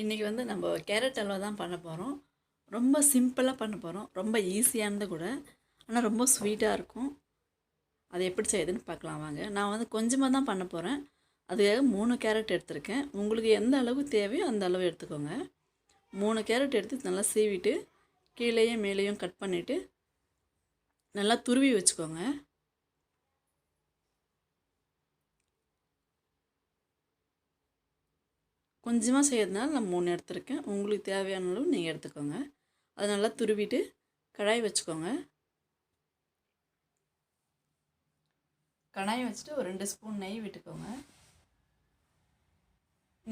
இன்றைக்கி வந்து நம்ம கேரட் அல்வா தான் பண்ண போகிறோம். ரொம்ப சிம்பிளாக பண்ண போகிறோம். ரொம்ப ஈஸியானது கூட. ஆனால் ரொம்ப ஸ்வீட்டாக இருக்கும். அது எப்படி செய்யுதுன்னு பார்க்கலாம் வாங்க. நான் வந்து கொஞ்சமாக தான் பண்ண போகிறேன். அதுக்காக 3 கேரட் எடுத்திருக்கேன். உங்களுக்கு எந்த அளவு தேவையோ அந்த அளவு எடுத்துக்கோங்க. 3 கேரட் எடுத்து நல்லா சீவிட்டு கீழேயும் மேலேயும் கட் பண்ணிவிட்டு நல்லா துருவி வச்சுக்கோங்க. கொஞ்சமாக செய்யறதுனால நான் 3 எடுத்திருக்கேன். உங்களுக்கு தேவையான அளவு நீங்கள் எடுத்துக்கோங்க. அதை நல்லா துருவிட்டு கடாய் வச்சுக்கோங்க. கடாயை வச்சுட்டு ஒரு 2 ஸ்பூன் நெய் விட்டுக்கோங்க.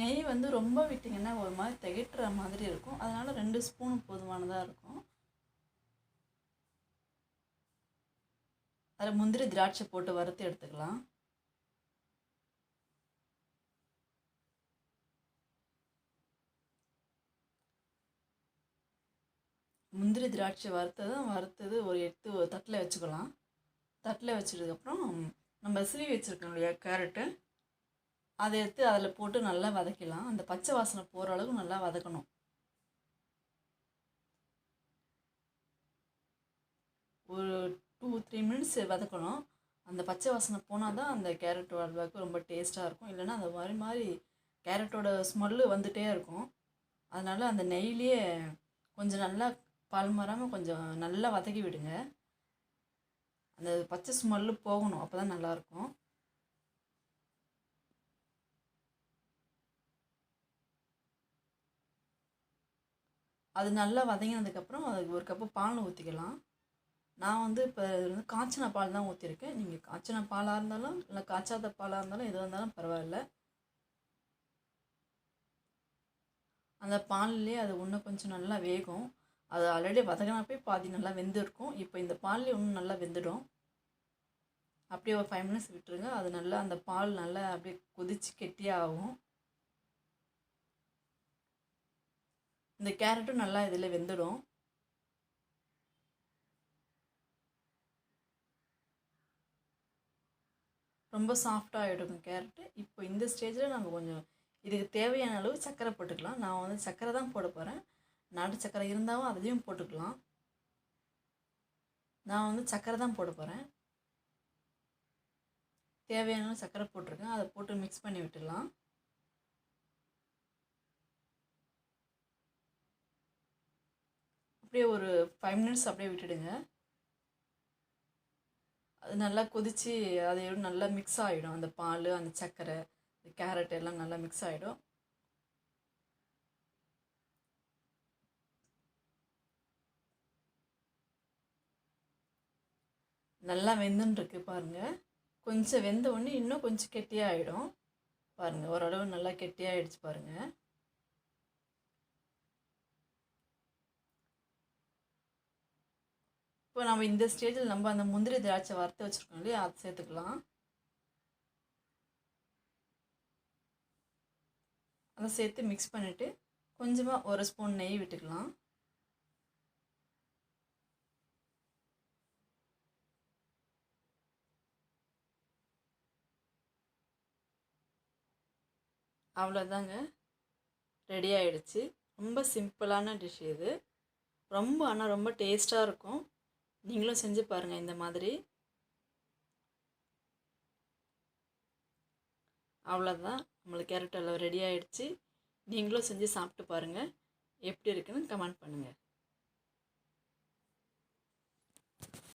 நெய் வந்து ரொம்ப விட்டிங்கன்னா ஒரு மாதிரி திகட்டுற மாதிரி இருக்கும். அதனால் 2 ஸ்பூன் போதுமானதாக இருக்கும். அதில் முந்திரி திராட்சை போட்டு வறுத்து எடுத்துக்கலாம். முந்திரி திராட்சை வறுத்தது ஒரு எடுத்து ஒரு தட்டில் வச்சுக்கலாம். தட்டில் வச்சதுக்கப்புறம் நம்ம சீவி வச்சுருக்கோம் இல்லையா கேரட்டு, அதை எடுத்து அதில் போட்டு நல்லா வதக்கலாம். அந்த பச்சை வாசனை போகிற அளவுக்கு நல்லா வதக்கணும். ஒரு 2-3 மினிட்ஸ் வதக்கணும். அந்த பச்சை வாசனை போனால் தான் அந்த கேரட் அல்வாவுக்கு ரொம்ப டேஸ்ட்டாக இருக்கும். இல்லைன்னா அந்த மாதிரி கேரட்டோட ஸ்மெல்லு வந்துகிட்டே இருக்கும். அதனால் அந்த நெய்லேயே கொஞ்சம் நல்லா பால் மாறாமல் கொஞ்சம் நல்லா வதக்கி விடுங்க. அந்த பச்சை ஸ்மெல்லு போகணும், அப்போ தான் நல்லாயிருக்கும். அது நல்லா வதங்கினதுக்கப்புறம் அதுக்கு ஒரு கப்பு பால் ஊற்றிக்கலாம். நான் வந்து இப்போ காய்ச்சின பால் தான் ஊற்றிருக்கேன். நீங்கள் காய்ச்சின பாலாக இருந்தாலும் இல்லை காய்ச்சாத பாலாக இருந்தாலும் எதுவாக இருந்தாலும் பரவாயில்ல. அந்த பால்லேயே அது இன்னும் கொஞ்சம் நல்லா வேகும். அது ஆல்ரெடி வதங்கினப்பே பாதி நல்லா வெந்திருக்கும். இப்போ இந்த பால்லேயே இன்னும் நல்லா வெந்துடும். அப்படியே ஒரு 5 மினிட்ஸ் விட்டுருங்க. அது நல்லா அந்த பால் நல்லா அப்படியே கொதித்து கெட்டியாகும். இந்த கேரட்டும் நல்லா இதில் வெந்துடும். ரொம்ப சாஃப்டாகிடும் கேரட்டு. இப்போ இந்த ஸ்டேஜில் நம்ம கொஞ்சம் இதுக்கு தேவையான அளவு சர்க்கரை போட்டுக்கலாம். நான் வந்து சர்க்கரை தான் போட போகிறேன். நாட்டு சர்க்கரை இருந்தாலும் அதையும் போட்டுக்கலாம். நான் வந்து சர்க்கரை தான் போட போகிறேன். தேவையான சர்க்கரை போட்டிருக்கேன். அதை போட்டு மிக்ஸ் பண்ணி விட்டுடலாம். அப்படியே ஒரு 5 மினிட்ஸ் அப்படியே விட்டுடுங்க. அது நல்லா கொதித்து அது நல்லா மிக்ஸ் ஆகிடும். அந்த பால், அந்த சர்க்கரை, இந்த கேரட் எல்லாம் நல்லா மிக்ஸ் ஆகிடும். நல்லா வெந்துன்ருக்கு பாருங்கள். கொஞ்சம் வெந்த உடனே இன்னும் கொஞ்சம் கெட்டியாக ஆகிடும். பாருங்கள், ஓரளவு நல்லா கெட்டியாகிடுச்சு பாருங்கள். இப்போ நம்ம இந்த ஸ்டேஜில் நம்ம அந்த முந்திரி திராட்சை வறுத்து வச்சுருக்கோம் இல்லையா, அதை சேர்த்துக்கலாம். அதை சேர்த்து மிக்ஸ் பண்ணிவிட்டு கொஞ்சமாக ஒரு ஸ்பூன் நெய் விட்டுக்கலாம். அவ்வளோதாங்க, ரெடி ஆகிடுச்சு. ரொம்ப சிம்பிளான டிஷ் இது. ஆனால் ரொம்ப டேஸ்ட்டாக இருக்கும். நீங்களும் செஞ்சு பாருங்கள் இந்த மாதிரி. அவ்வளோதான், நம்மளுக்கு கேரட் அல்வா ரெடி ஆகிடுச்சு. நீங்களும் செஞ்சு சாப்பிட்டு பாருங்கள். எப்படி இருக்குன்னு கமெண்ட் பண்ணுங்கள்.